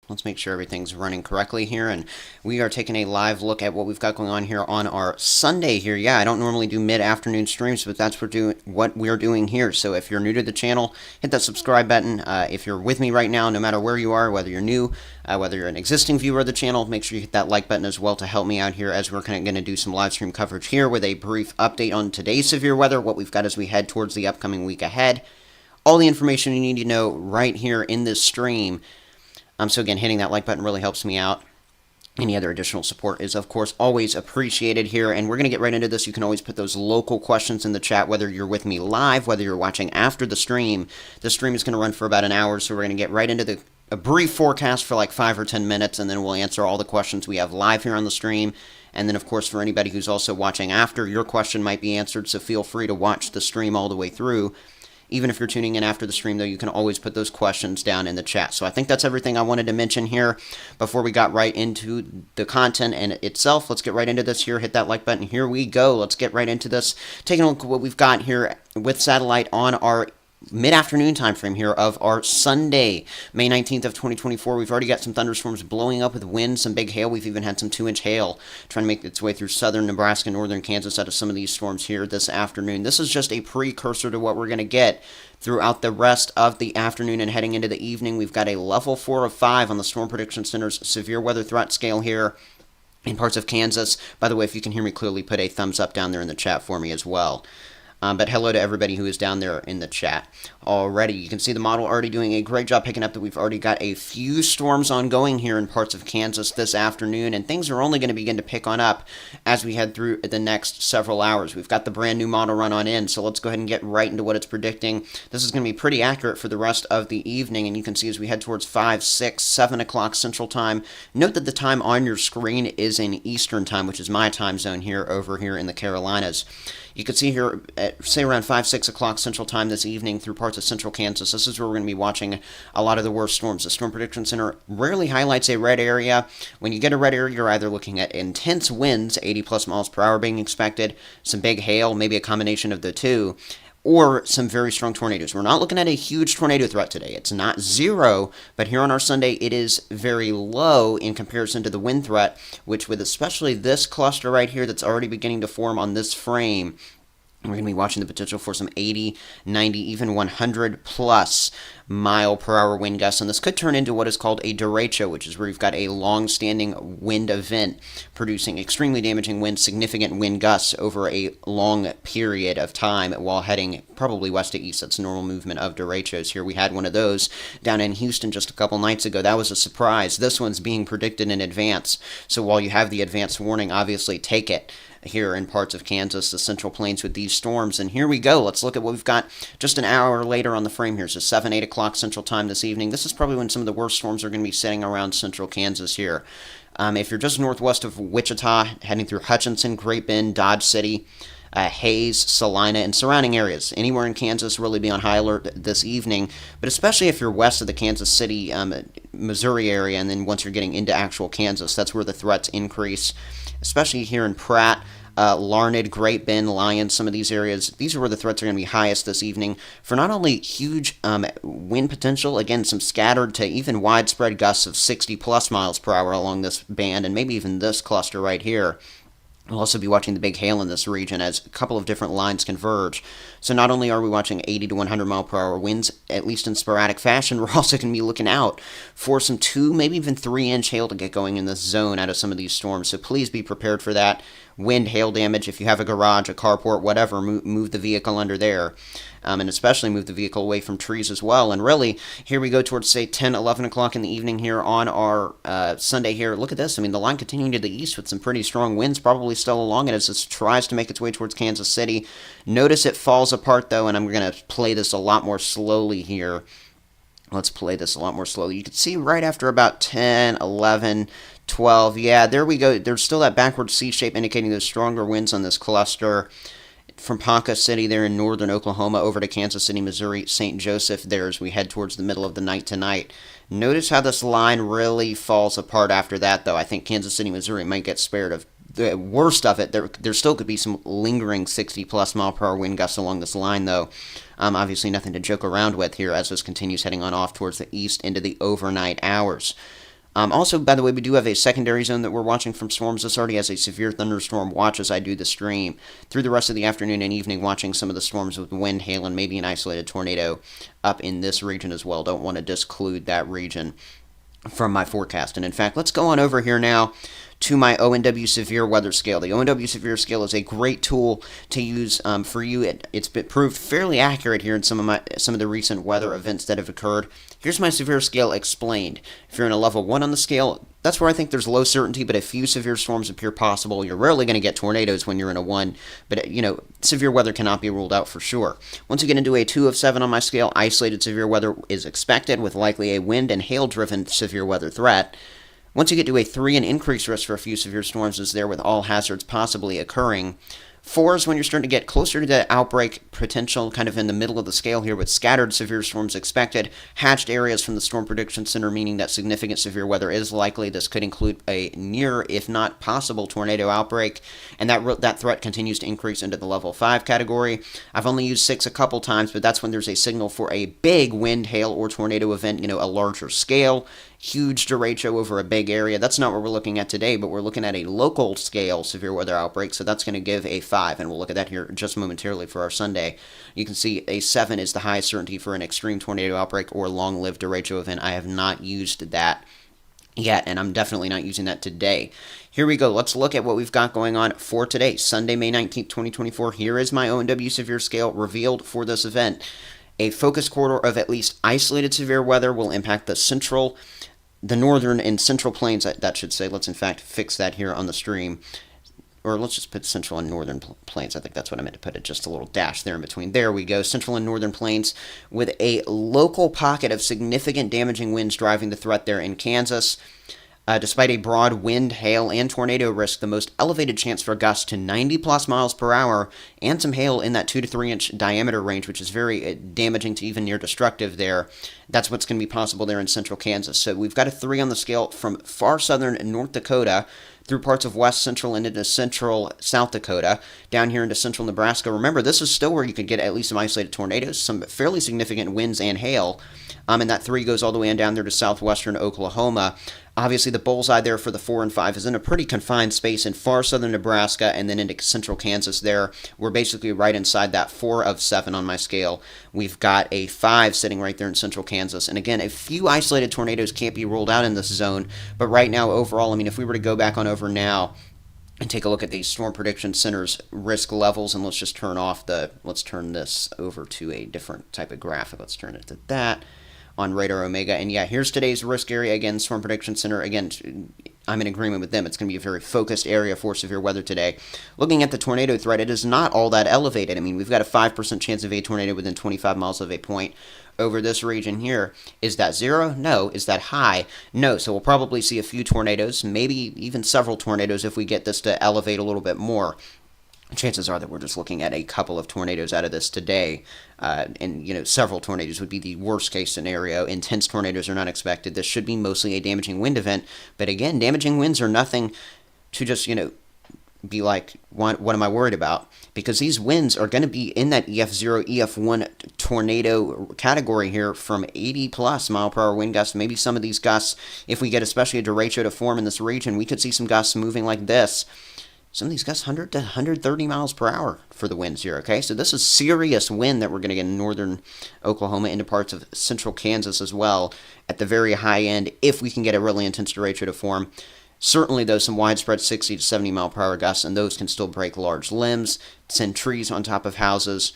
Let's make sure everything's running correctly here, and we are taking a live look at what we've got going on here on our Sunday here. Yeah, I don't normally do mid-afternoon streams, but that's what we're doing here. So if you're new to the channel, hit that subscribe button. If you're with me right now, no matter where you are, whether you're new, whether you're an existing viewer of the channel, make sure you hit that like button as well to help me out here, as we're going to do some live stream coverage here with a brief update on today's severe weather, what we've got as we head towards the upcoming week ahead. All the information you need to know right here in this stream. So again, hitting that like button really helps me out. Any other additional support is, of course, always appreciated here. And we're going to get right into this. You can always put those local questions in the chat, whether you're with me live, whether you're watching after the stream. The stream is going to run for about an hour, so we're going to get right into a brief forecast for like 5 or 10 minutes, and then we'll answer all the questions we have live here on the stream. And then, of course, for anybody who's also watching after, your question might be answered, so feel free to watch the stream all the way through. Even if you're tuning in after the stream, though, you can always put those questions down in the chat. So I think that's everything I wanted to mention here before we got right into the content and itself. Let's get right into this here. Hit that like button. Here we go. Let's get right into this. Taking a look at what we've got here with satellite on our mid-afternoon time frame here of our Sunday, May 19th of 2024. We've already got some thunderstorms blowing up with wind, some big hail. We've even had some 2-inch hail trying to make its way through southern Nebraska, northern Kansas out of some of these storms here this afternoon. This is just a precursor to what we're going to get throughout the rest of the afternoon and heading into the evening. We've got a level 4 of 5 on the Storm Prediction Center's severe weather threat scale here in parts of Kansas. By the way, if you can hear me clearly, put a thumbs up down there in the chat for me as well. But hello to everybody who is down there in the chat already. You can see the model already doing a great job picking up that we've already got a few storms ongoing here in parts of Kansas this afternoon, and things are only going to begin to pick on up as we head through the next several hours. We've got the brand new model run on in, so let's go ahead and get right into what it's predicting. This is going to be pretty accurate for the rest of the evening, and you can see as we head towards 5, 6, 7 o'clock Central Time. Note that the time on your screen is in Eastern Time, which is my time zone here over here in the Carolinas. You can see here at, say, around 5, 6 o'clock Central Time this evening through parts of central Kansas. This is where we're going to be watching a lot of the worst storms. The Storm Prediction Center rarely highlights a red area. When you get a red area, you're either looking at intense winds, 80-plus miles per hour being expected, some big hail, maybe a combination of the two, or some very strong tornadoes. We're not looking at a huge tornado threat today. It's not zero, but here on our Sunday, it is very low in comparison to the wind threat, which with especially this cluster right here that's already beginning to form on this frame, we're going to be watching the potential for some 80, 90, even 100-plus mile per hour wind gusts, and this could turn into what is called a derecho, which is where you've got a long-standing wind event producing extremely damaging winds, significant wind gusts over a long period of time while heading probably west to east. That's the normal movement of derechos. Here we had one of those down in Houston just a couple nights ago. That was a surprise. This one's being predicted in advance, so while you have the advance warning, obviously take it here in parts of Kansas, the Central Plains with these storms. And here we go. Let's look at what we've got just an hour later on the frame here. So 7, 8 o'clock Central Time this evening. This is probably when some of the worst storms are going to be sitting around central Kansas here. If you're just northwest of Wichita, heading through Hutchinson, Great Bend, Dodge City, Hays, Salina, and surrounding areas. Anywhere in Kansas, really be on high alert this evening, but especially if you're west of the Kansas City, Missouri area, and then once you're getting into actual Kansas, that's where the threats increase, especially here in Pratt, Larned, Great Bend, Lyons, some of these areas. These are where the threats are going to be highest this evening for not only huge wind potential, again, some scattered to even widespread gusts of 60-plus miles per hour along this band, and maybe even this cluster right here. We'll also be watching the big hail in this region as a couple of different lines converge. So not only are we watching 80 to 100 mile per hour winds, at least in sporadic fashion, we're also going to be looking out for some 2, maybe even 3-inch hail to get going in this zone out of some of these storms. So please be prepared for that. Wind, hail damage, if you have a garage, a carport, whatever, move the vehicle under there. And especially move the vehicle away from trees as well. And really, here we go towards, say, 10, 11 o'clock in the evening here on our Sunday here. Look at this. I mean, the line continuing to the east with some pretty strong winds probably still along it as this tries to make its way towards Kansas City. Notice it falls apart, though, and I'm going to play this a lot more slowly here. Let's play this a lot more slowly. You can see right after about 10, 11, 12. Yeah, there we go. There's still that backward C shape indicating those stronger winds on this cluster. From Ponca City there in northern Oklahoma over to Kansas City, Missouri, St. Joseph there as we head towards the middle of the night tonight. Notice how this line really falls apart after that, though. I think Kansas City, Missouri might get spared of the worst of it. There still could be some lingering 60-plus mile per hour wind gusts along this line, though. Obviously nothing to joke around with here as this continues heading on off towards the east into the overnight hours. Also, by the way, we do have a secondary zone that we're watching from storms. This already has a severe thunderstorm watch as I do the stream through the rest of the afternoon and evening, watching some of the storms with wind, hail, and maybe an isolated tornado up in this region as well. Don't want to disclude that region from my forecast. And in fact, let's go on over here now to my ONW Severe Weather Scale. The ONW Severe Scale is a great tool to use for you. It's been proved fairly accurate here in some of the recent weather events that have occurred. Here's my severe scale explained. If you're in a level 1 on the scale, that's where I think there's low certainty, but a few severe storms appear possible. You're rarely going to get tornadoes when you're in a 1, but severe weather cannot be ruled out for sure. Once you get into a 2 of 7 on my scale, isolated severe weather is expected with likely a wind and hail-driven severe weather threat. Once you get to a 3, an increased risk for a few severe storms is there with all hazards possibly occurring. 4 is when you're starting to get closer to the outbreak potential, kind of in the middle of the scale here with scattered severe storms expected. Hatched areas from the Storm Prediction Center, meaning that significant severe weather is likely. This could include a near, if not possible, tornado outbreak, and that threat continues to increase into the level 5 category. I've only used 6 a couple times, but that's when there's a signal for a big wind, hail, or tornado event, a larger scale. Huge derecho over a big area. That's not what we're looking at today, but we're looking at a local scale severe weather outbreak, so that's going to give a 5, and we'll look at that here just momentarily for our Sunday. You can see a 7 is the highest certainty for an extreme tornado outbreak or long-lived derecho event. I have not used that yet, and I'm definitely not using that today. Here we go. Let's look at what we've got going on for today, Sunday, May 19th, 2024. Here is my ONW severe scale revealed for this event. A focus corridor of at least isolated severe weather will impact the northern and central plains, that should say. Let's in fact fix that here on the stream. Or let's just put central and northern plains. I think that's what I meant to put it. Just a little dash there in between. There we go. Central and northern plains with a local pocket of significant damaging winds driving the threat there in Kansas. Despite a broad wind, hail, and tornado risk, the most elevated chance for gusts to 90-plus miles per hour and some hail in that 2 to 3 inch diameter range, which is very damaging to even near destructive there. That's what's going to be possible there in central Kansas. So we've got a 3 on the scale from far southern North Dakota through parts of west central and into central South Dakota, down here into central Nebraska. Remember, this is still where you could get at least some isolated tornadoes, some fairly significant winds and hail. And that 3 goes all the way down there to southwestern Oklahoma. Obviously, the bullseye there for the 4 and 5 is in a pretty confined space in far southern Nebraska and then into central Kansas there. We're basically right inside that 4 of 7 on my scale. We've got a 5 sitting right there in central Kansas. And again, a few isolated tornadoes can't be ruled out in this zone. But right now, overall, if we were to go back on over now and take a look at the Storm Prediction Center's risk levels, and let's just let's turn this over to a different type of graphic. Let's turn it to that on Radar Omega. And yeah, here's today's risk area. Again, Storm Prediction Center, again, I'm in agreement with them. It's going to be a very focused area for severe weather today. Looking at the tornado threat, it is not all that elevated. We've got a 5% chance of a tornado within 25 miles of a point over this region here. Is that 0? No. Is that high? No. So we'll probably see a few tornadoes, maybe even several tornadoes if we get this to elevate a little bit more. Chances are that we're just looking at a couple of tornadoes out of this today, and several tornadoes would be the worst case scenario. Intense tornadoes are not expected. This should be mostly a damaging wind event, but again, damaging winds are nothing to just be like, what am I worried about? Because these winds are going to be in that EF0, EF1 tornado category here from 80 plus mile per hour wind gusts. Maybe some of these gusts, if we get especially a derecho to form in this region, we could see some gusts moving like this. Some of these gusts 100 to 130 miles per hour for the winds here, okay? So this is serious wind that we're going to get in northern Oklahoma into parts of central Kansas as well at the very high end if we can get a really intense derecho to form. Certainly, though, some widespread 60 to 70 mile per hour gusts, and those can still break large limbs, send trees on top of houses,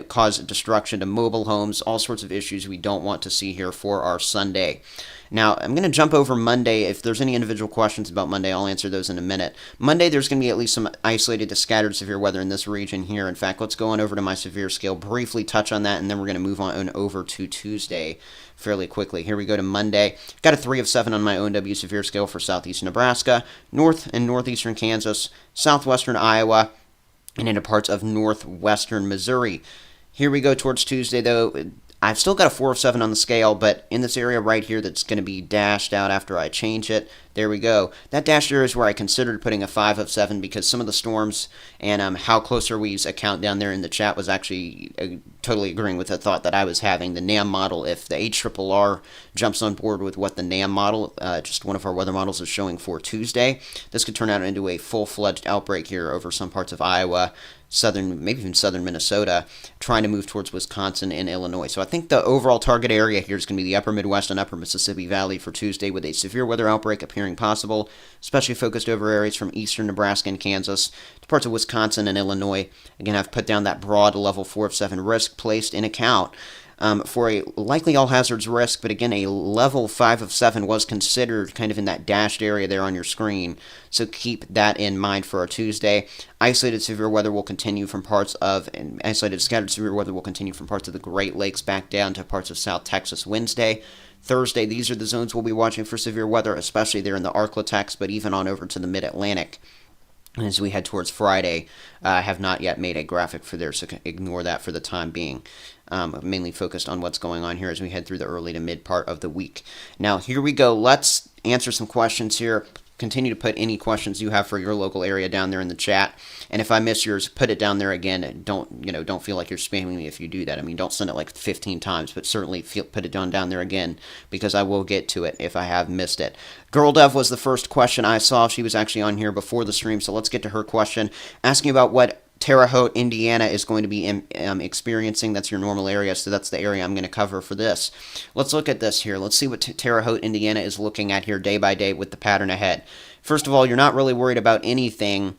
cause destruction to mobile homes, all sorts of issues we don't want to see here for our Sunday. Now, I'm going to jump over Monday. If there's any individual questions about Monday, I'll answer those in a minute. Monday, there's going to be at least some isolated to scattered severe weather in this region here. In fact, let's go on over to my severe scale, briefly touch on that, and then we're going to move on over to Tuesday fairly quickly. Here we go to Monday. Got a 3 of 7 on my ONW severe scale for southeastern Nebraska, north and northeastern Kansas, southwestern Iowa, and into parts of northwestern Missouri. Here we go towards Tuesday, though. I've still got a 4 of 7 on the scale, but in this area right here that's going to be dashed out after I change it, there we go. That dashed area is where I considered putting a 5 of 7 because some of the storms and how close are we's account down there in the chat was actually totally agreeing with the thought that I was having. The NAM model, if the HRRR jumps on board with what the NAM model, just one of our weather models, is showing for Tuesday, this could turn out into a full-fledged outbreak here over some parts of Iowa, maybe even southern Minnesota, trying to move towards Wisconsin and Illinois. So I think the overall target area here is going to be the upper Midwest and upper Mississippi Valley for Tuesday, with a severe weather outbreak appearing possible, especially focused over areas from eastern Nebraska and Kansas to parts of Wisconsin and Illinois. Again, I've put down that broad level 4 of 7 risk placed in account for a likely all hazards risk, but again, a level 5 of 7 was considered kind of in that dashed area there on your screen. So keep that in mind for our Tuesday. Isolated severe weather will continue from parts of, and isolated scattered severe weather will continue from parts of the Great Lakes back down to parts of South Texas Wednesday. Thursday, these are the zones we'll be watching for severe weather, especially there in the Arklatex, but even on over to the Mid-Atlantic. And as we head towards Friday, I have not yet made a graphic for there, so ignore that for the time being. Mainly focused on what's going on here as we head through the early to mid part of the week. Now, here we go. Let's answer some questions here. Continue to put any questions you have for your local area down there in the chat. And if I miss yours, put it down there again. Don't feel like you're spamming me if you do that. I mean, don't send it like 15 times, but certainly put it down there again, because I will get to it if I have missed it. Girl Dev was the first question I saw. She was actually on here before the stream, so let's get to her question, asking about what Terre Haute, Indiana is going to be experiencing. That's your normal area, so that's the area I'm going to cover for this. Let's look at this here. Let's see what Terre Haute, Indiana is looking at here day by day with the pattern ahead. First of all, you're not really worried about anything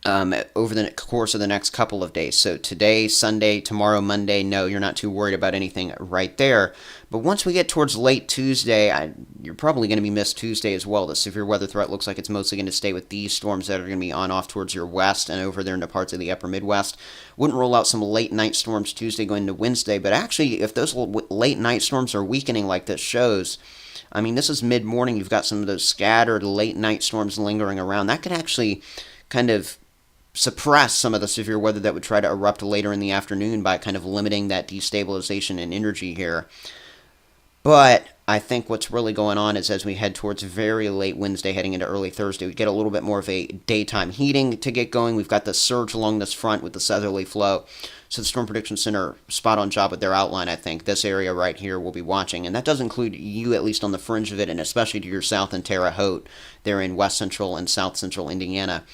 over the course of the next couple of days. So today, Sunday, tomorrow, Monday, no, you're not too worried about anything right there. But once we get towards late Tuesday, you're probably going to be missed Tuesday as well. The severe weather threat looks like it's mostly going to stay with these storms that are going to be on off towards your west and over there into parts of the upper Midwest. Wouldn't rule out some late night storms Tuesday going into Wednesday, but actually if those late night storms are weakening like this shows, I mean, this is mid-morning, you've got some of those scattered late night storms lingering around. That could actually kind of suppress some of the severe weather that would try to erupt later in the afternoon by kind of limiting that destabilization and energy here. But I think what's really going on is as we head towards very late Wednesday, heading into early Thursday, we get a little bit more of a daytime heating to get going. We've got the surge along this front with the southerly flow. So the Storm Prediction Center, spot on job with their outline, I think. This area right here we'll be watching. And that does include you, at least on the fringe of it, and especially to your south in Terre Haute. They're in west central and south central Indiana.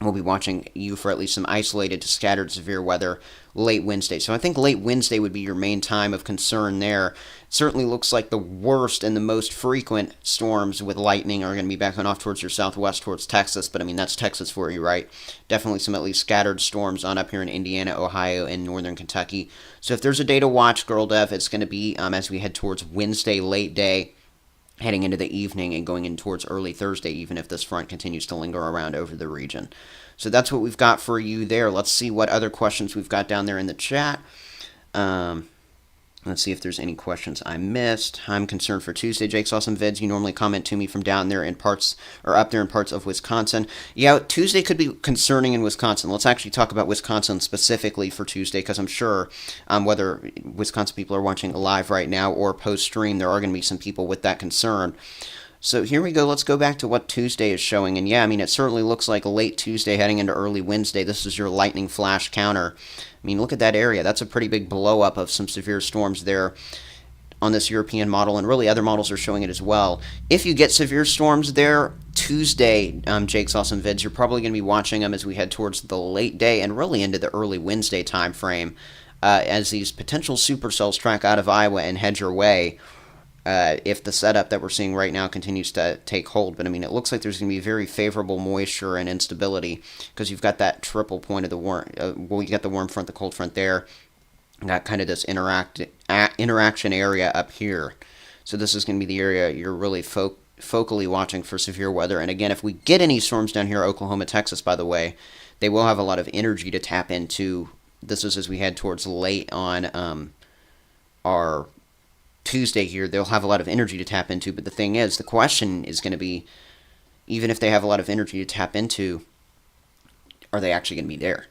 We'll be watching you for at least some isolated to scattered severe weather late Wednesday. So I think late Wednesday would be your main time of concern there. It certainly looks like the worst and the most frequent storms with lightning are going to be backing off towards your southwest, towards Texas. But I mean, that's Texas for you, right? Definitely some at least scattered storms on up here in Indiana, Ohio, and northern Kentucky. So if there's a day to watch, Girl Dev, it's going to be as we head towards Wednesday late day, heading into the evening and going in towards early Thursday, even if this front continues to linger around over the region. So that's what we've got for you there. Let's see what other questions we've got down there in the chat. Let's see if there's any questions I missed. I'm concerned for Tuesday. Jake's awesome vids. You normally comment to me from down there in parts, or up there in parts of Wisconsin. Yeah, Tuesday could be concerning in Wisconsin. Let's actually talk about Wisconsin specifically for Tuesday, because I'm sure whether Wisconsin people are watching live right now or post-stream, there are going to be some people with that concern. So here we go. Let's go back to what Tuesday is showing. And yeah, I mean, it certainly looks like a late Tuesday heading into early Wednesday. This is your lightning flash counter. I mean, look at that area. That's a pretty big blow up of some severe storms there on this European model, and really other models are showing it as well. If you get severe storms there Tuesday, Jake's awesome vids, you're probably going to be watching them as we head towards the late day and really into the early Wednesday time frame as these potential supercells track out of Iowa and head your way. If the setup that we're seeing right now continues to take hold. But I mean, it looks like there's going to be very favorable moisture and instability because you've got that triple point of the warm. Well, you got the warm front, the cold front there. Got kind of this interaction area up here. So this is going to be the area you're really focally watching for severe weather. And again, if we get any storms down here, Oklahoma, Texas, by the way, they will have a lot of energy to tap into. This is as we head towards late on our Tuesday here. They'll have a lot of energy to tap into, but the thing is, the question is going to be, even if they have a lot of energy to tap into, are they actually going to be there?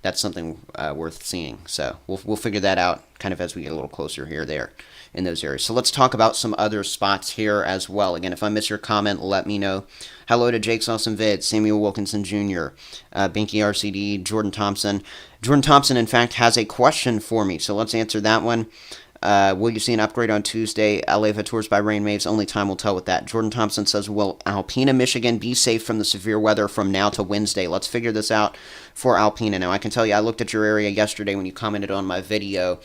that's something worth seeing. So we'll figure that out kind of as we get a little closer here there in those areas. So let's talk about some other spots here as well. Again, if I miss your comment, let me know. Hello to Jake's Awesome Vid, Samuel Wilkinson Jr., Binky RCD, Jordan Thompson. Jordan Thompson, in fact, has a question for me, so let's answer that one. Will you see an upgrade on Tuesday? LA Tours by rain waves. Only time will tell with that. Jordan Thompson says, will Alpena, Michigan be safe from the severe weather from now to Wednesday? Let's figure this out for Alpena. Now, I can tell you, I looked at your area yesterday when you commented on my video,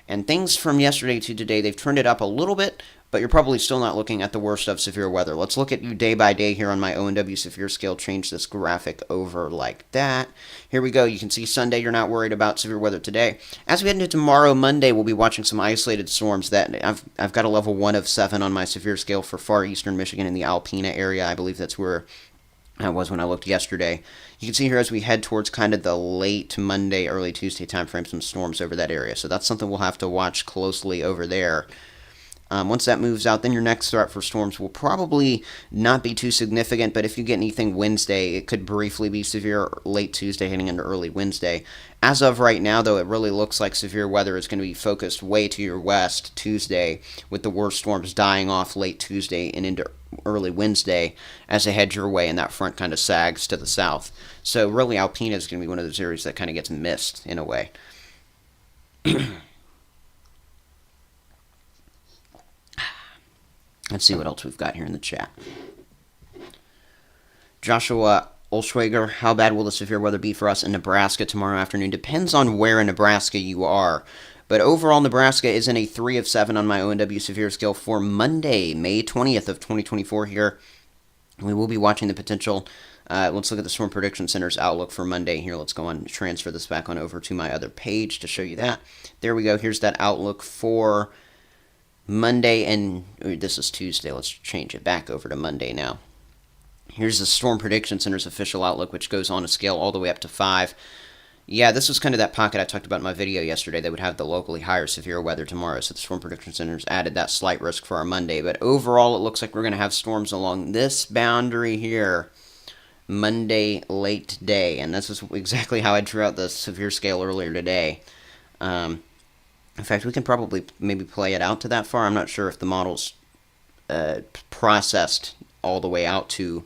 and things from yesterday to today, they've turned it up a little bit, but you're probably still not looking at the worst of severe weather. Let's look at you day by day here on my ONW severe scale. Change this graphic over like that. Here we go. You can see Sunday, you're not worried about severe weather today. As we head into tomorrow, Monday, we'll be watching some isolated storms. That I've got a level 1 of 7 on my severe scale for far eastern Michigan in the Alpena area. I believe that's where I was when I looked yesterday. You can see here as we head towards kind of the late Monday, early Tuesday time frame, some storms over that area. So that's something we'll have to watch closely over there. Once that moves out, then your next threat for storms will probably not be too significant, but if you get anything Wednesday, it could briefly be severe late Tuesday heading into early Wednesday. As of right now, though, it really looks like severe weather is going to be focused way to your west Tuesday, with the worst storms dying off late Tuesday and into early Wednesday as they head your way, and that front kind of sags to the south. So really, Alpena is going to be one of those areas that kind of gets missed in a way. Let's see what else we've got here in the chat. Joshua Olschwager, how bad will the severe weather be for us in Nebraska tomorrow afternoon? Depends on where in Nebraska you are. But overall, Nebraska is in a 3 of 7 on my ONW severe scale for Monday, May 20th of 2024 here. We will be watching the potential. Let's look at the Storm Prediction Center's outlook for Monday here. Let's go on and transfer this back on over to my other page to show you that. There we go. Here's that outlook for Monday, and this is Tuesday. Let's change it back over to Monday now. Here's the Storm Prediction Center's official outlook, which goes on a scale all the way up to 5. Yeah, this was kind of that pocket I talked about in my video yesterday that would have the locally higher severe weather tomorrow. So the Storm Prediction Center's added that slight risk for our Monday. But overall, it looks like we're going to have storms along this boundary here Monday late day. And this is exactly how I drew out the severe scale earlier today. In fact, we can probably maybe play it out to that far. I'm not sure if the model's processed all the way out to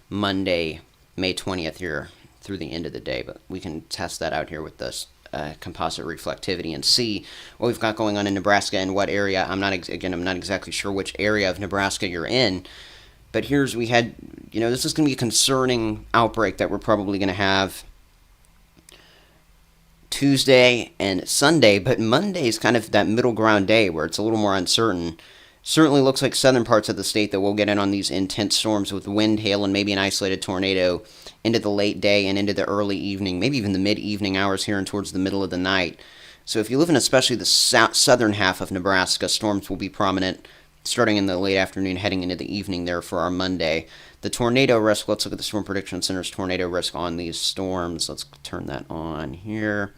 Monday, May 20th here through the end of the day, but we can test that out here with this composite reflectivity and see what we've got going on in Nebraska and what area. I'm not exactly sure which area of Nebraska you're in, but we had, this is going to be a concerning outbreak that we're probably going to have Tuesday and Sunday, but Monday is kind of that middle ground day where it's a little more uncertain. Certainly looks like southern parts of the state that we'll get in on these intense storms with wind, hail, and maybe an isolated tornado into the late day and into the early evening, maybe even the mid-evening hours here and towards the middle of the night. So if you live in especially the southern half of Nebraska, storms will be prominent starting in the late afternoon, heading into the evening there for our Monday. The tornado risk, let's look at the Storm Prediction Center's tornado risk on these storms. Let's turn that on here.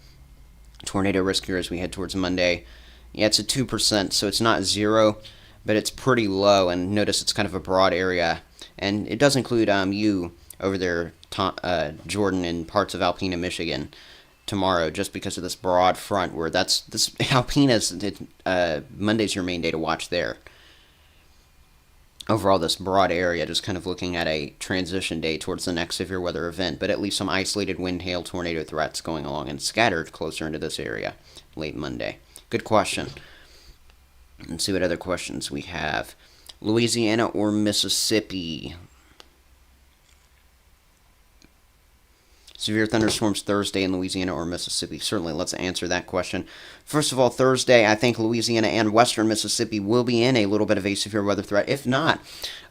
Tornado risk here as we head towards Monday. Yeah, it's at 2%, so it's not 0, but it's pretty low, and notice it's kind of a broad area. And it does include you over there, Jordan, and parts of Alpena, Michigan tomorrow, just because of this broad front where Alpena's, Monday's your main day to watch there. Overall, this broad area, just kind of looking at a transition day towards the next severe weather event, but at least some isolated wind, hail, tornado threats going along and scattered closer into this area late Monday. Good question. Let's see what other questions we have. Louisiana or Mississippi? Severe thunderstorms Thursday in Louisiana or Mississippi? Certainly, let's answer that question. First of all, Thursday, I think Louisiana and western Mississippi will be in a little bit of a severe weather threat. If not,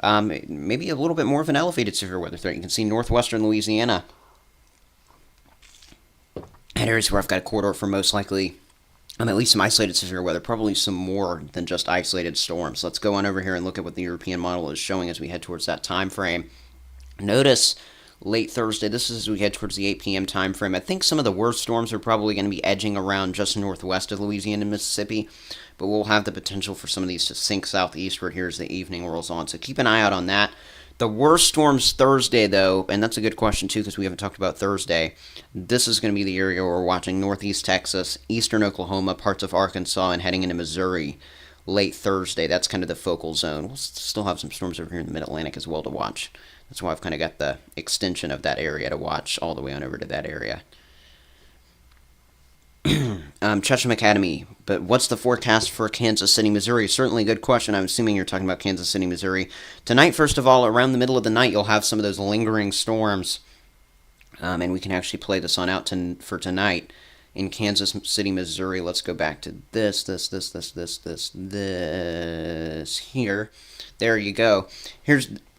maybe a little bit more of an elevated severe weather threat. You can see northwestern Louisiana and areas where I've got a corridor for most likely at least some isolated severe weather, probably some more than just isolated storms. Let's go on over here and look at what the European model is showing as we head towards that time frame. Notice late Thursday, this is as we head towards the 8 p.m. time frame. I think some of the worst storms are probably going to be edging around just northwest of Louisiana and Mississippi, but we'll have the potential for some of these to sink southeastward here as the evening rolls on. So keep an eye out on that. The worst storms Thursday, though, and that's a good question, too, because we haven't talked about Thursday. This is going to be the area where we're watching northeast Texas, eastern Oklahoma, parts of Arkansas, and heading into Missouri late Thursday. That's kind of the focal zone. We'll still have some storms over here in the mid-Atlantic as well to watch. That's why I've kind of got the extension of that area to watch all the way on over to that area. Chesham Academy, but what's the forecast for Kansas City, Missouri? Certainly a good question. I'm assuming you're talking about Kansas City, Missouri. Tonight, first of all, around the middle of the night, you'll have some of those lingering storms, and we can actually play this on out for tonight in Kansas City, Missouri. Let's go back to this here. There you go.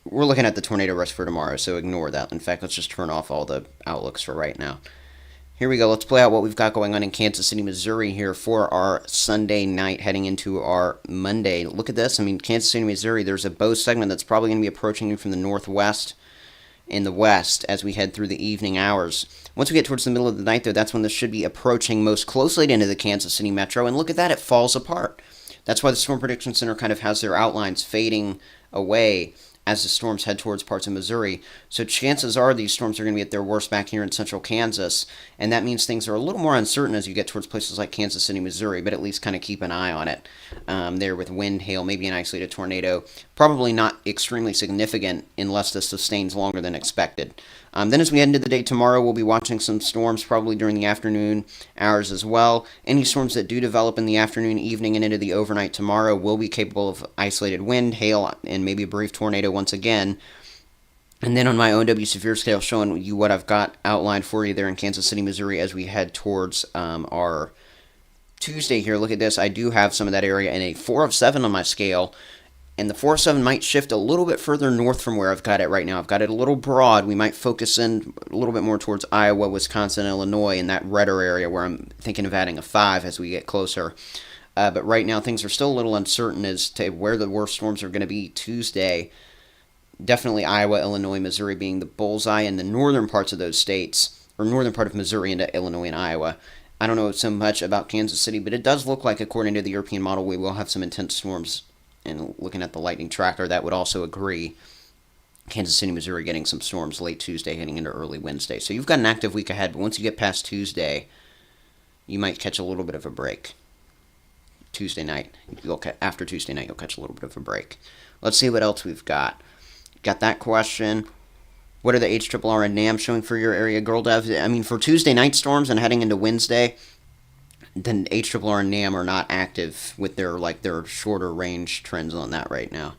We're looking at the tornado risk for tomorrow, so ignore that. In fact, let's just turn off all the outlooks for right now. Here we go. Let's play out what we've got going on in Kansas City, Missouri here for our Sunday night heading into our Monday. Look at this. I mean, Kansas City, Missouri, there's a bow segment that's probably going to be approaching you from the northwest and the west as we head through the evening hours. Once we get towards the middle of the night, though, that's when this should be approaching most closely into the Kansas City metro. And look at that. It falls apart. That's why the Storm Prediction Center kind of has their outlines fading away as the storms head towards parts of Missouri. So chances are these storms are going to be at their worst back here in central Kansas, and that means things are a little more uncertain as you get towards places like Kansas City, Missouri, but at least kind of keep an eye on it there with wind, hail, maybe an isolated tornado. Probably not extremely significant unless this sustains longer than expected. Then as we head into the day tomorrow, we'll be watching some storms probably during the afternoon hours as well. Any storms that do develop in the afternoon, evening, and into the overnight tomorrow will be capable of isolated wind, hail, and maybe a brief tornado once again. And then on my ONW severe scale, showing you what I've got outlined for you there in Kansas City, Missouri as we head towards our Tuesday here. Look at this. I do have some of that area in a 4 of 7 on my scale. And the 4 of 7 might shift a little bit further north from where I've got it right now. I've got it a little broad. We might focus in a little bit more towards Iowa, Wisconsin, Illinois, in that redder area where I'm thinking of adding a 5 as we get closer. But right now, things are still a little uncertain as to where the worst storms are going to be Tuesday. Definitely Iowa, Illinois, Missouri being the bullseye, and the northern parts of those states, or northern part of Missouri into Illinois and Iowa. I don't know so much about Kansas City, but it does look like, according to the European model, we will have some intense storms. And looking at the lightning tracker, that would also agree. Kansas City, Missouri getting some storms late Tuesday heading into early Wednesday. So you've got an active week ahead, but once you get past Tuesday, you might catch a little bit of a break. Tuesday night. After Tuesday night, you'll catch a little bit of a break. Let's see what else we've got. Got that question. What are the HRRR and NAM showing for your area, Girl Dev? I mean, for Tuesday night storms and heading into Wednesday, then HRRR and NAM are not active with their shorter range trends on that right now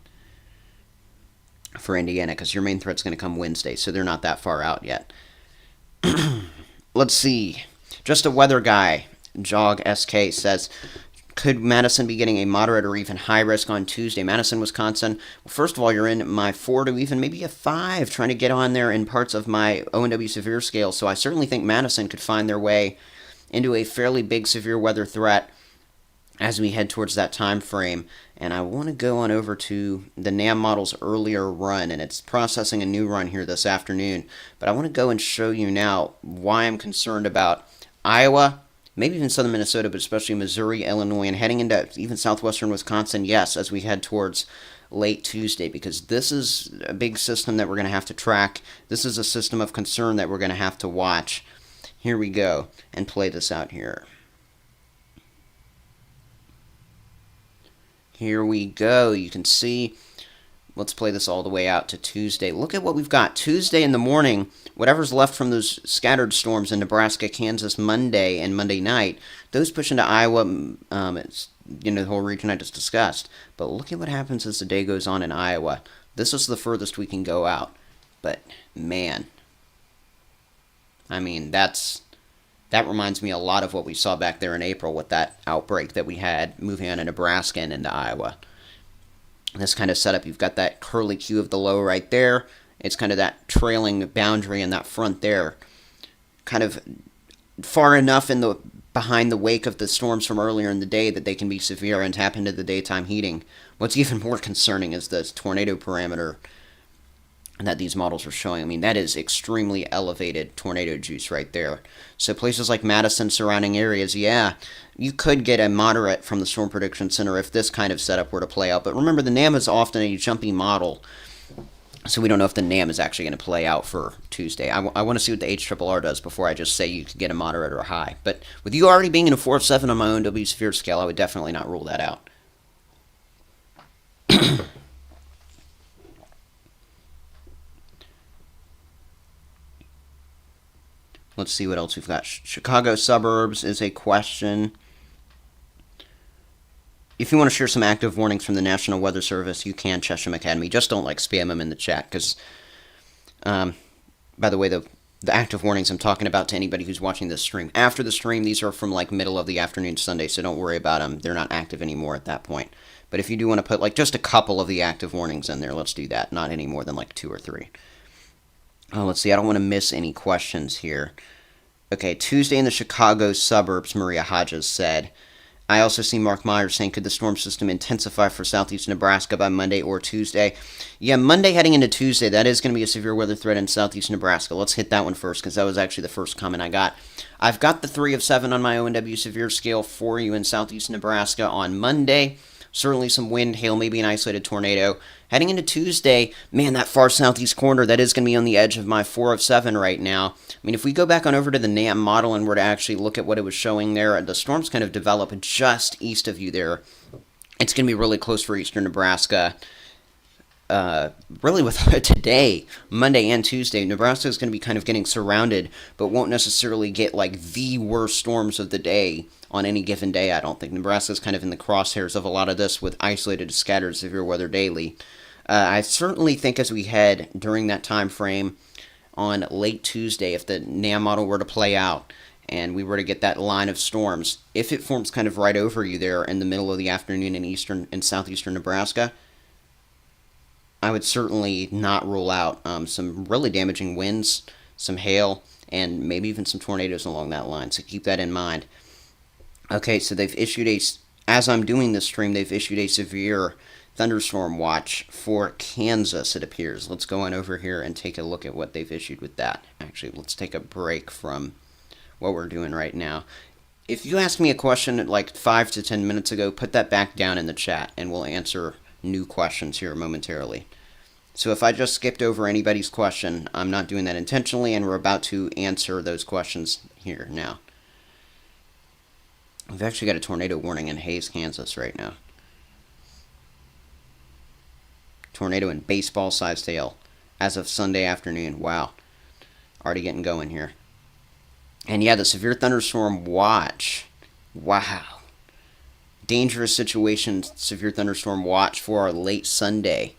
for Indiana, because your main threat's going to come Wednesday, so they're not that far out yet. Let's see. Just a weather guy, Jog SK, says, could Madison be getting a moderate or even high risk on Tuesday? Madison, Wisconsin. Well, first of all, you're in my 4 to even maybe a 5, trying to get on there in parts of my ONW severe scale, so I certainly think Madison could find their way into a fairly big severe weather threat as we head towards that time frame. And I want to go on over to the NAM model's earlier run, and it's processing a new run here this afternoon. But I want to go and show you now why I'm concerned about Iowa, maybe even southern Minnesota, but especially Missouri, Illinois, and heading into even southwestern Wisconsin, yes, as we head towards late Tuesday, because this is a big system that we're going to have to track. This is a system of concern that we're going to have to watch. Here we go, and play this out here. Here we go. You can see, let's play this all the way out to Tuesday. Look at what we've got. Tuesday in the morning, whatever's left from those scattered storms in Nebraska, Kansas, Monday and Monday night, those push into Iowa, it's, the whole region I just discussed. But look at what happens as the day goes on in Iowa. This is the furthest we can go out. But, man, I mean, that reminds me a lot of what we saw back there in April with that outbreak that we had moving on to Nebraska and into Iowa. This kind of setup, you've got that curly Q of the low right there. It's kind of that trailing boundary in that front there. Kind of far enough behind the wake of the storms from earlier in the day that they can be severe and tap into the daytime heating. What's even more concerning is the tornado parameter that these models are showing. I mean, that is extremely elevated tornado juice right there. So places like Madison, surrounding areas, yeah, you could get a moderate from the Storm Prediction Center if this kind of setup were to play out. But remember, the NAM is often a jumpy model. So we don't know if the NAM is actually going to play out for Tuesday. I want to see what the HRRR does before I just say you could get a moderate or a high. But with you already being in a 4 of 7 on my ONW severe scale, I would definitely not rule that out. Let's see what else we've got. Chicago suburbs is a question. If you want to share some active warnings from the National Weather Service, you can, Chesham Academy. Just don't spam them in the chat, because, by the way, the active warnings I'm talking about to anybody who's watching this stream. After the stream, these are from middle of the afternoon Sunday, so don't worry about them. They're not active anymore at that point. But if you do want to put just a couple of the active warnings in there, let's do that. Not any more than 2 or 3. Oh, let's see. I don't want to miss any questions here. Okay, Tuesday in the Chicago suburbs, Maria Hodges said. I also see Mark Myers saying, could the storm system intensify for southeast Nebraska by Monday or Tuesday? Yeah, Monday heading into Tuesday, that is going to be a severe weather threat in southeast Nebraska. Let's hit that one first, because that was actually the first comment I got. I've got the 3 of 7 on my ONW severe scale for you in southeast Nebraska on Monday. Certainly some wind, hail, maybe an isolated tornado. Heading into Tuesday, man, that far southeast corner, that is going to be on the edge of my 4 of 7 right now. I mean, if we go back on over to the NAM model and were to actually look at what it was showing there, the storm's kind of developed just east of you there. It's going to be really close for eastern Nebraska. Really with today, Monday and Tuesday, Nebraska is going to be kind of getting surrounded, but won't necessarily get the worst storms of the day on any given day. I don't think Nebraska is kind of in the crosshairs of a lot of this with isolated, scattered severe weather daily. I certainly think as we head during that time frame on late Tuesday, if the NAM model were to play out and we were to get that line of storms, if it forms kind of right over you there in the middle of the afternoon in eastern and southeastern Nebraska, I would certainly not rule out some really damaging winds, some hail, and maybe even some tornadoes along that line. So keep that in mind. Okay, so they've issued as I'm doing this stream, they've issued a severe thunderstorm watch for Kansas, it appears. Let's go on over here and take a look at what they've issued with that. Actually, let's take a break from what we're doing right now. If you asked me a question 5 to 10 minutes ago, put that back down in the chat, and we'll answer new questions here momentarily. So if I just skipped over anybody's question, I'm not doing that intentionally, and we're about to answer those questions here now. We've actually got a tornado warning in Hays, Kansas right now. Tornado and baseball-sized hail as of Sunday afternoon. Wow. Already getting going here. And yeah, the severe thunderstorm watch. Wow. Dangerous situation, severe thunderstorm watch for our late Sunday.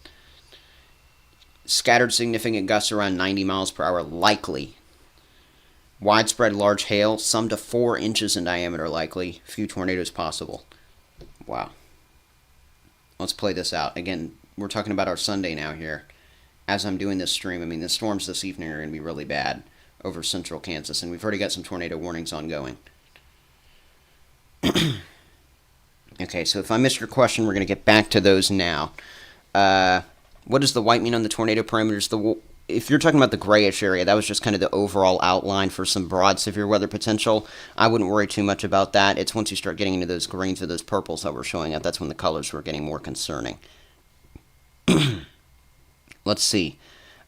Scattered significant gusts around 90 miles per hour likely. Widespread large hail, some to 4 inches in diameter likely. Few tornadoes possible. Wow. Let's play this out. Again, we're talking about our Sunday now here. As I'm doing this stream, I mean, the storms this evening are going to be really bad over central Kansas, and we've already got some tornado warnings ongoing. Okay, so if I missed your question, we're going to get back to those now. What does the white mean on the tornado parameters? If you're talking about the grayish area, that was just kind of the overall outline for some broad severe weather potential. I wouldn't worry too much about that. It's once you start getting into those greens or those purples that we're showing up, that's when the colors were getting more concerning. Let's see.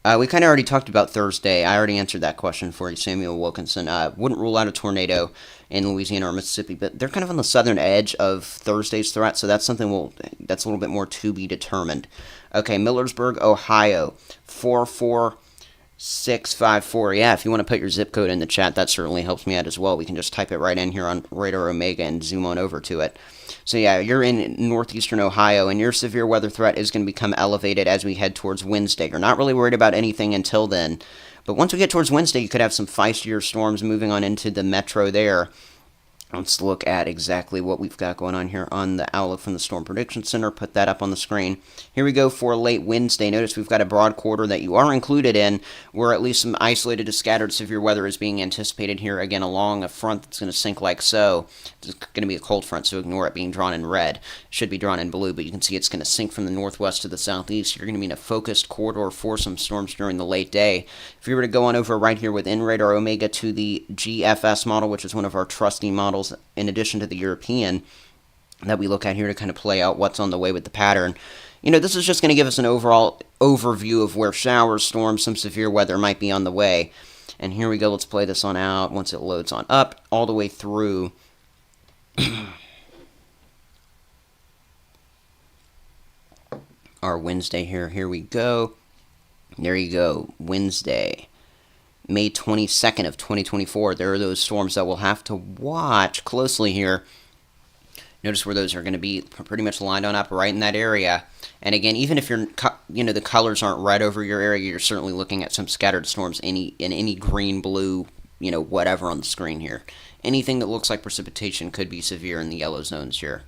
We kind of already talked about Thursday. I already answered that question for you, Samuel Wilkinson. Wouldn't rule out a tornado in Louisiana or Mississippi, but they're kind of on the southern edge of Thursday's threat, so that's something that's a little bit more to be determined. Okay, Millersburg, Ohio, 44654. Yeah, if you want to put your zip code in the chat, that certainly helps me out as well. We can just type it right in here on Radar Omega and zoom on over to it. So yeah, you're in northeastern Ohio, and your severe weather threat is going to become elevated as we head towards Wednesday. You're not really worried about anything until then, but once we get towards Wednesday, you could have some feistier storms moving on into the metro there. Let's look at exactly what we've got going on here on the outlook from the Storm Prediction Center. Put that up on the screen. Here we go for late Wednesday. Notice we've got a broad quarter that you are included in, where at least some isolated to scattered severe weather is being anticipated here, again, along a front that's going to sink like so. It's going to be a cold front, so ignore it being drawn in red. It should be drawn in blue, but you can see it's going to sink from the northwest to the southeast. You're going to be in a focused corridor for some storms during the late day. If you were to go on over right here within Radar Omega to the GFS model, which is one of our trusty models, in addition to the European that we look at here to kind of play out what's on the way with the pattern, this is just going to give us an overall overview of where showers, storms, some severe weather might be on the way. And here we go. Let's play this on out once it loads on up all the way through. Our Wednesday here. Here we go. There you go. Wednesday, May 22nd of 2024. There are those storms that we'll have to watch closely here. Notice where those are going to be pretty much lined on up right in that area. And again, even if the colors aren't right over your area, you're certainly looking at some scattered storms in any green, blue, whatever on the screen here. Anything that looks like precipitation could be severe in the yellow zones here,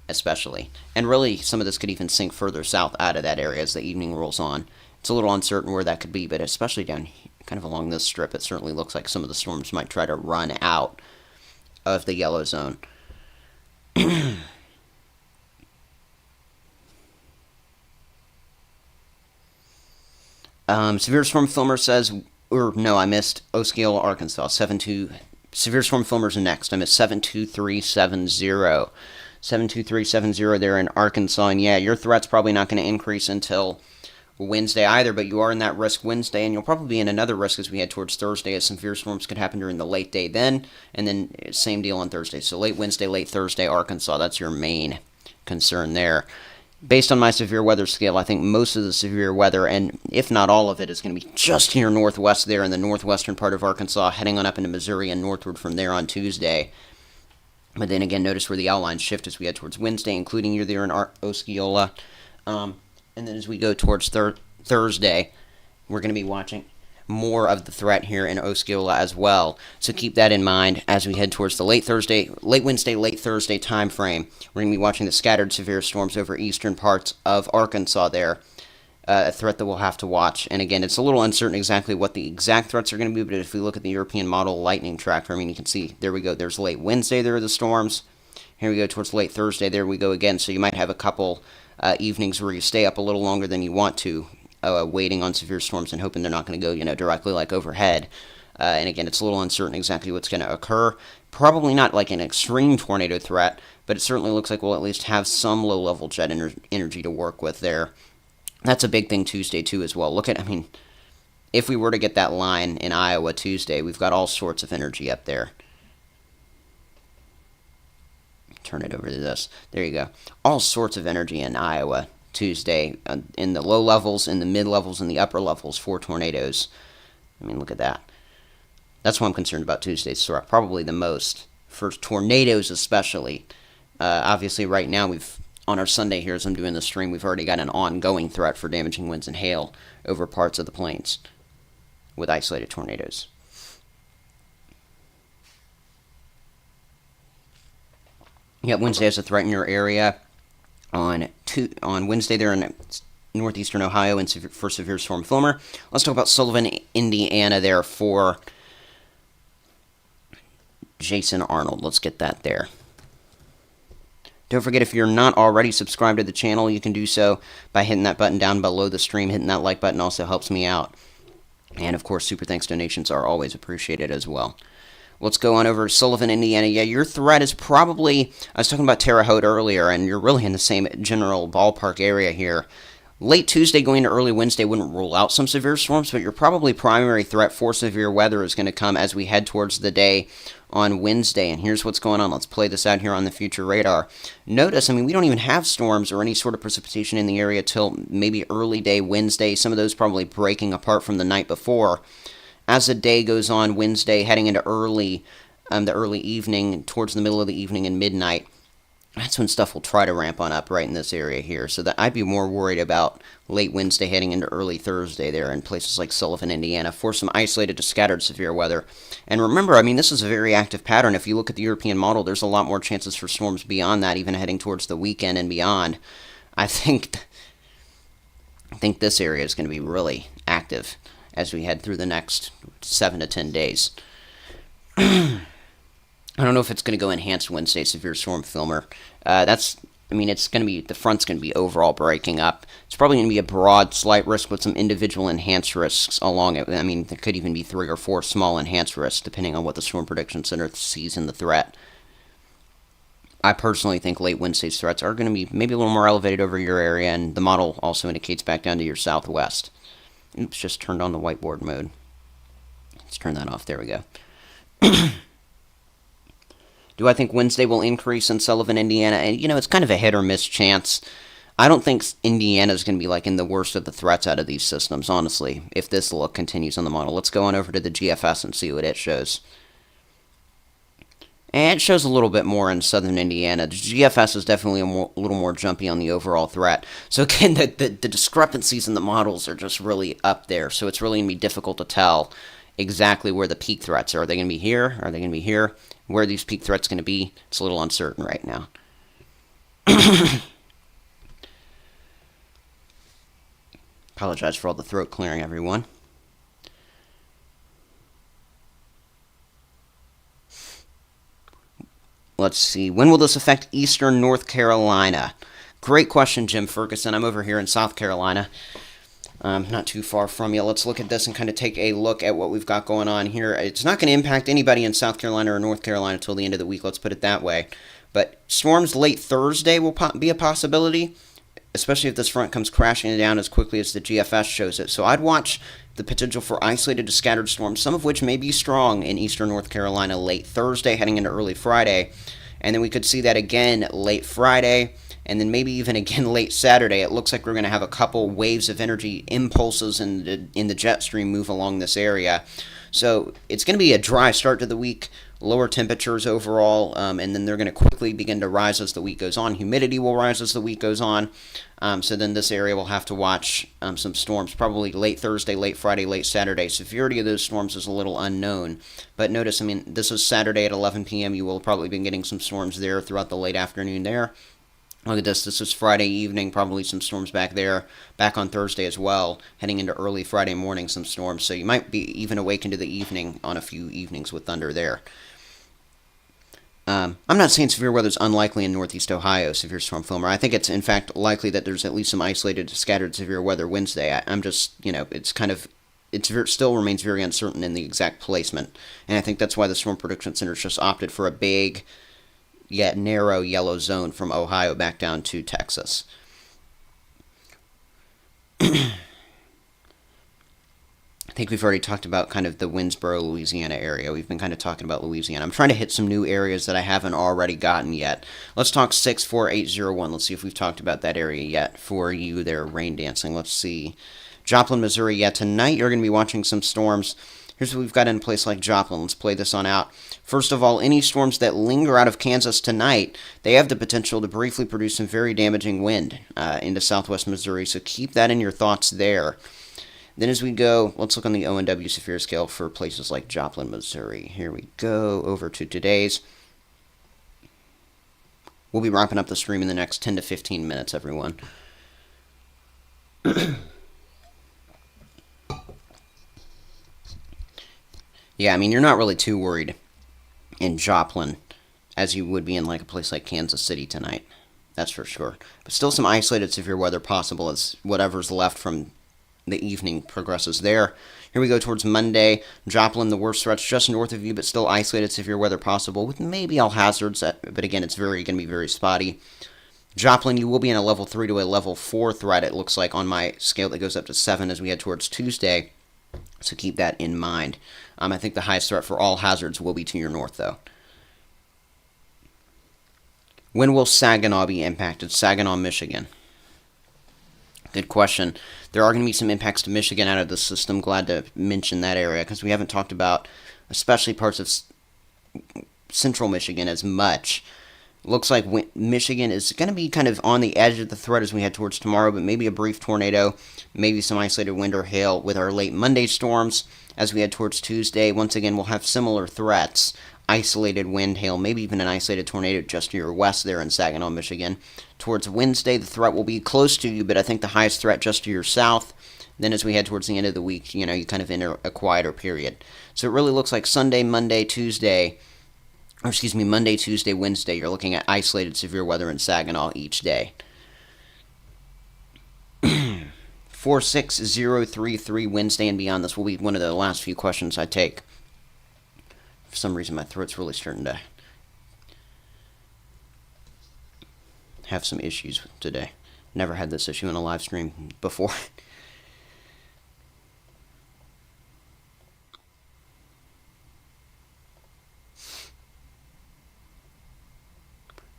especially. And really, some of this could even sink further south out of that area as the evening rolls on. It's a little uncertain where that could be, but especially down here, kind of along this strip, it certainly looks like some of the storms might try to run out of the yellow zone. Severe Storm Filmer says, I missed Osceola, Arkansas. Severe Storm Filmer's next. I missed 72370. 72370 there in Arkansas. And yeah, your threat's probably not going to increase until Wednesday either, but you are in that risk Wednesday, and you'll probably be in another risk as we head towards Thursday, as some severe storms could happen during the late day then, and then same deal on Thursday. So late Wednesday, late Thursday, Arkansas, that's your main concern there. Based on my severe weather scale, I think most of the severe weather, and if not all of it, is going to be just here northwest there in the northwestern part of Arkansas, heading on up into Missouri and northward from there on Tuesday. But then again, notice where the outlines shift as we head towards Wednesday, including you're there in Osceola. And then as we go towards Thursday, we're going to be watching more of the threat here in Osceola as well. So keep that in mind as we head towards the late Wednesday, late Thursday time frame. We're going to be watching the scattered severe storms over eastern parts of Arkansas there. A threat that we'll have to watch. And again, it's a little uncertain exactly what the exact threats are going to be, but if we look at the European model lightning tracker, you can see, there we go, there's late Wednesday, there are the storms. Here we go towards late Thursday, there we go again. So you might have a couple evenings where you stay up a little longer than you want to, waiting on severe storms and hoping they're not going to go, directly like overhead. And again, it's a little uncertain exactly what's going to occur. Probably not like an extreme tornado threat, but it certainly looks like we'll at least have some low-level jet energy to work with there. That's a big thing Tuesday, too, as well. Look at, if we were to get that line in Iowa Tuesday, we've got all sorts of energy up there. Turn it over to this. There you go. All sorts of energy in Iowa Tuesday, in the low levels, in the mid levels, and the upper levels for tornadoes. Look at that. That's what I'm concerned about Tuesday's threat, probably the most, for tornadoes especially. Obviously, right now, on our Sunday here, as I'm doing the stream, we've already got an ongoing threat for damaging winds and hail over parts of the plains with isolated tornadoes. Yeah, Wednesday has a threat in your area. On Wednesday, they're in northeastern Ohio and for severe storm Filmer. Let's talk about Sullivan, Indiana there for Jason Arnold. Let's get that there. Don't forget, if you're not already subscribed to the channel, you can do so by hitting that button down below the stream. Hitting that like button also helps me out. And, of course, super thanks donations are always appreciated as well. Let's go on over to Sullivan, Indiana. Yeah, your threat is probably, I was talking about Terre Haute earlier, and you're really in the same general ballpark area here. Late Tuesday going to early Wednesday wouldn't rule out some severe storms, but your probably primary threat for severe weather is going to come as we head towards the day on Wednesday. And here's what's going on. Let's play this out here on the future radar. Notice, we don't even have storms or any sort of precipitation in the area till maybe early day Wednesday. Some of those probably breaking apart from the night before. As the day goes on Wednesday, heading into the early evening, towards the middle of the evening and midnight, that's when stuff will try to ramp on up right in this area here. So that I'd be more worried about late Wednesday heading into early Thursday there in places like Sullivan, Indiana, for some isolated to scattered severe weather. And remember, this is a very active pattern. If you look at the European model, there's a lot more chances for storms beyond that, even heading towards the weekend and beyond. I think this area is going to be really active as we head through the next 7 to 10 days. I don't know if it's going to go enhanced Wednesday severe storm Filmer. It's going to be, the front's going to be overall breaking up. It's probably going to be a broad, slight risk with some individual enhanced risks along it. There could even be 3 or 4 small enhanced risks, depending on what the Storm Prediction Center sees in the threat. I personally think late Wednesday's threats are going to be maybe a little more elevated over your area, and the model also indicates back down to your southwest. Oops, just turned on the whiteboard mode. Let's turn that off. There we go. Do I think Wednesday will increase in Sullivan, Indiana? And, it's kind of a hit or miss chance. I don't think Indiana is going to be like in the worst of the threats out of these systems, honestly, if this look continues on the model. Let's go on over to the GFS and see what it shows. And it shows a little bit more in southern Indiana. The GFS is definitely a little more jumpy on the overall threat. So again, the discrepancies in the models are just really up there. So it's really going to be difficult to tell exactly where the peak threats are. Are they going to be here? Are they going to be here? Where are these peak threats going to be? It's a little uncertain right now. Apologize for all the throat clearing, everyone. Let's see. When will this affect eastern North Carolina? Great question, Jim Ferguson. I'm over here in South Carolina. Not too far from you. Let's look at this and kind of take a look at what we've got going on here. It's not going to impact anybody in South Carolina or North Carolina until the end of the week, let's put it that way. But storms late Thursday will be a possibility, especially if this front comes crashing down as quickly as the GFS shows it. So I'd watch the potential for isolated to scattered storms, some of which may be strong in eastern North Carolina late Thursday heading into early Friday. And then we could see that again late Friday, and then maybe even again late Saturday. It looks like we're going to have a couple waves of energy impulses in the jet stream move along this area. So it's going to be a dry start to the week, lower temperatures overall, and then they're going to quickly begin to rise as the week goes on. Humidity will rise as the week goes on. So then this area will have to watch some storms, probably late Thursday, late Friday, late Saturday. Severity of those storms is a little unknown. But notice, this is Saturday at 11 p.m. You will probably be getting some storms there throughout the late afternoon there. Look at this. This is Friday evening, probably some storms back there. Back on Thursday as well, heading into early Friday morning, some storms. So you might be even awake into the evening on a few evenings with thunder there. I'm not saying severe weather is unlikely in Northeast Ohio, severe storm Filmer. I think it's, in fact, likely that there's at least some isolated, scattered severe weather Wednesday. I'm just, it's kind of, still remains very uncertain in the exact placement. And I think that's why the Storm Prediction Center just opted for a big, yet narrow yellow zone from Ohio back down to Texas. I think we've already talked about kind of the Winsboro, Louisiana area. We've been kind of talking about Louisiana. I'm trying to hit some new areas that I haven't already gotten yet. Let's talk 64801. Let's see if we've talked about that area yet for you there, rain dancing. Let's see. Joplin, Missouri. Yeah, tonight you're going to be watching some storms. Here's what we've got in a place like Joplin. Let's play this on out. First of all, any storms that linger out of Kansas tonight, they have the potential to briefly produce some very damaging wind into southwest Missouri, so keep that in your thoughts there. Then as we go, let's look on the ONW severe scale for places like Joplin, Missouri. Here we go, over to today's. We'll be wrapping up the stream in the next 10 to 15 minutes, everyone. Yeah, you're not really too worried in Joplin as you would be in like a place like Kansas City tonight. That's for sure. But still some isolated severe weather possible as whatever's left from the evening progresses there. Here we go towards Monday. Joplin, the worst threats just north of you, but still isolated severe weather possible with maybe all hazards, but again, it's going to be very spotty. Joplin, you will be in a level 3 to a level 4 threat, it looks like, on my scale that goes up to 7 as we head towards Tuesday, so keep that in mind. I think the highest threat for all hazards will be to your north, though. When will Saginaw be impacted? Saginaw, Michigan. Good question. There are going to be some impacts to Michigan out of the system. Glad to mention that area because we haven't talked about, especially parts of central Michigan as much. Looks like Michigan is going to be kind of on the edge of the threat as we head towards tomorrow, but maybe a brief tornado, maybe some isolated wind or hail with our late Monday storms as we head towards Tuesday. Once again, we'll have similar threats. Isolated wind, hail, maybe even an isolated tornado just to your west there in Saginaw, Michigan. Towards Wednesday, the threat will be close to you, but I think the highest threat just to your south. Then as we head towards the end of the week, you kind of enter a quieter period. So it really looks like Monday, Tuesday, Wednesday, you're looking at isolated severe weather in Saginaw each day. 46033 Wednesday and beyond. This will be one of the last few questions I take. For some reason, my throat's really starting to have some issues today. Never had this issue in a live stream before.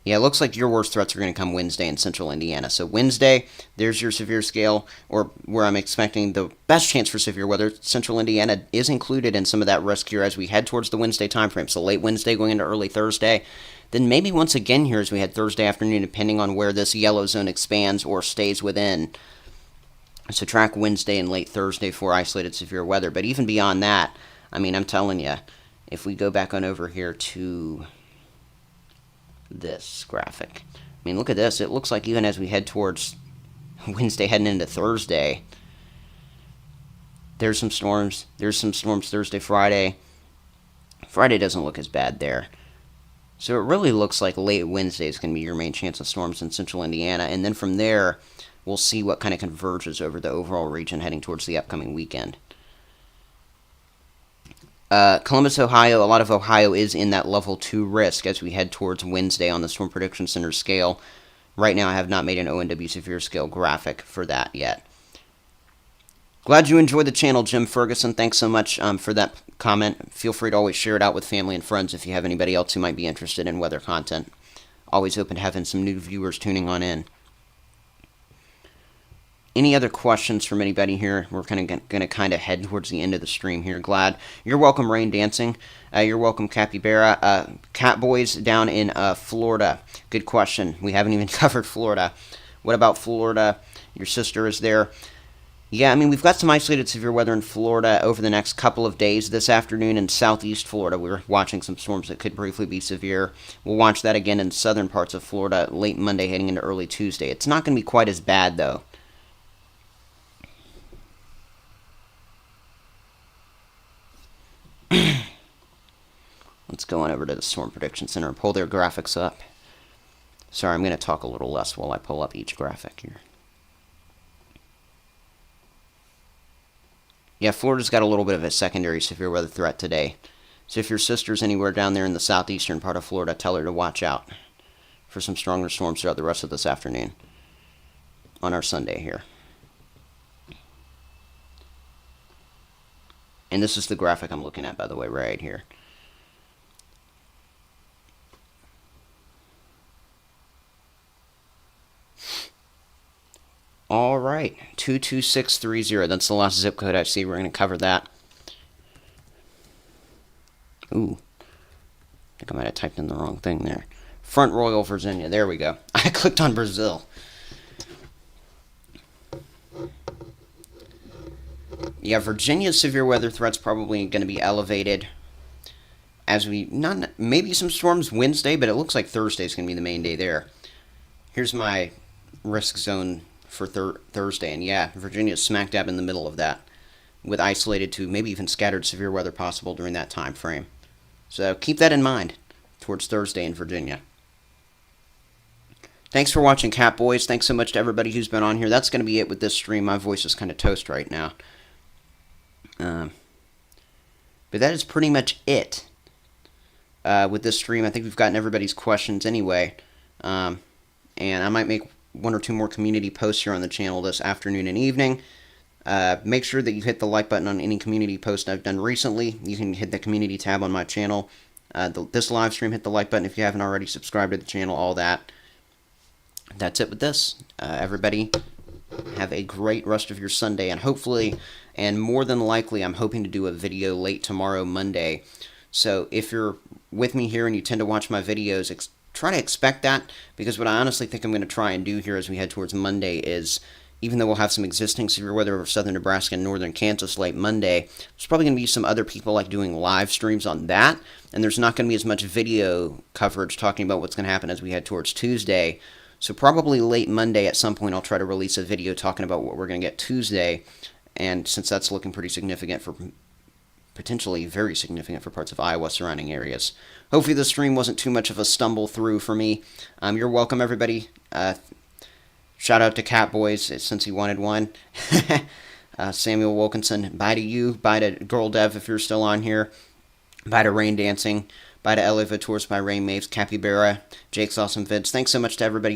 Yeah, it looks like your worst threats are going to come Wednesday in central Indiana. So Wednesday, there's your severe scale, or where I'm expecting the best chance for severe weather. Central Indiana is included in some of that risk here as we head towards the Wednesday time frame. So late Wednesday going into early Thursday. Then maybe once again here as we head Thursday afternoon, depending on where this yellow zone expands or stays within. So track Wednesday and late Thursday for isolated severe weather. But even beyond that, I mean, I'm telling you, if we go back on over here to this graphic. I mean, look at this. It looks like even as we head towards Wednesday heading into Thursday, there's some storms. There's some storms Thursday, Friday. Friday doesn't look as bad there. So it really looks like late Wednesday is going to be your main chance of storms in central Indiana. And then from there, we'll see what kind of converges over the overall region heading towards the upcoming weekend. Columbus, Ohio, a lot of Ohio is in that level 2 risk as we head towards Wednesday on the Storm Prediction Center scale. Right now, I have not made an ONW severe scale graphic for that yet. Glad you enjoyed the channel, Jim Ferguson. Thanks so much for that comment. Feel free to always share it out with family and friends if you have anybody else who might be interested in weather content. Always open to having some new viewers tuning on in. Any other questions from anybody here? We're going to head towards the end of the stream here. Glad. You're welcome, Rain Dancing. You're welcome, Capybara. Cat Boys down in Florida. Good question. We haven't even covered Florida. What about Florida? Your sister is there. Yeah, I mean, we've got some isolated severe weather in Florida over the next couple of days. This afternoon in southeast Florida, we're watching some storms that could briefly be severe. We'll watch that again in southern parts of Florida late Monday heading into early Tuesday. It's not going to be quite as bad, though. Let's go on over to the Storm Prediction Center and pull their graphics up. Sorry, I'm going to talk a little less while I pull up each graphic here. Yeah, Florida's got a little bit of a secondary severe weather threat today. So if your sister's anywhere down there in the southeastern part of Florida, tell her to watch out for some stronger storms throughout the rest of this afternoon on our Sunday here. And this is the graphic I'm looking at, by the way, right here. All right, 22630. That's the last zip code I see. We're going to cover that. Ooh, I think I might have typed in the wrong thing there. Front Royal, Virginia. There we go. I clicked on Brazil. Yeah, Virginia's severe weather threat's probably going to be elevated as maybe some storms Wednesday, but it looks like Thursday's going to be the main day there. Here's my risk zone for Thursday, and yeah, Virginia's smack dab in the middle of that, with isolated to maybe even scattered severe weather possible during that time frame. So keep that in mind towards Thursday in Virginia. Thanks for watching, Cat Boys. Thanks so much to everybody who's been on here. That's going to be it with this stream. My voice is kind of toast right now. But that is pretty much it with this stream. I think we've gotten everybody's questions anyway. And I might make one or two more community posts here on the channel this afternoon and evening. Make sure that you hit the like button on any community post I've done recently. You can hit the community tab on my channel. This live stream, hit the like button if you haven't already subscribed to the channel, all that. That's it with this. Everybody have a great rest of your Sunday, and hopefully, and more than likely, I'm hoping to do a video late tomorrow, Monday. So if you're with me here and you tend to watch my videos, try to expect that, because what I honestly think I'm going to try and do here as we head towards Monday is, even though we'll have some existing severe weather over southern Nebraska and northern Kansas late Monday, there's probably going to be some other people like doing live streams on that, and there's not going to be as much video coverage talking about what's going to happen as we head towards Tuesday. So probably late Monday at some point I'll try to release a video talking about what we're going to get Tuesday, and since that's looking pretty significant for potentially very significant for parts of Iowa surrounding areas. Hopefully the stream wasn't too much of a stumble through for me. You're welcome, everybody. Shout out to Cat Boys, since he wanted one. Samuel Wilkinson, bye to you. Bye to Girl Dev if you're still on here. Bye to Rain Dancing. Bye to LA Vitours by Rain Maves, Capybara, Jake's Awesome Vids. Thanks so much to everybody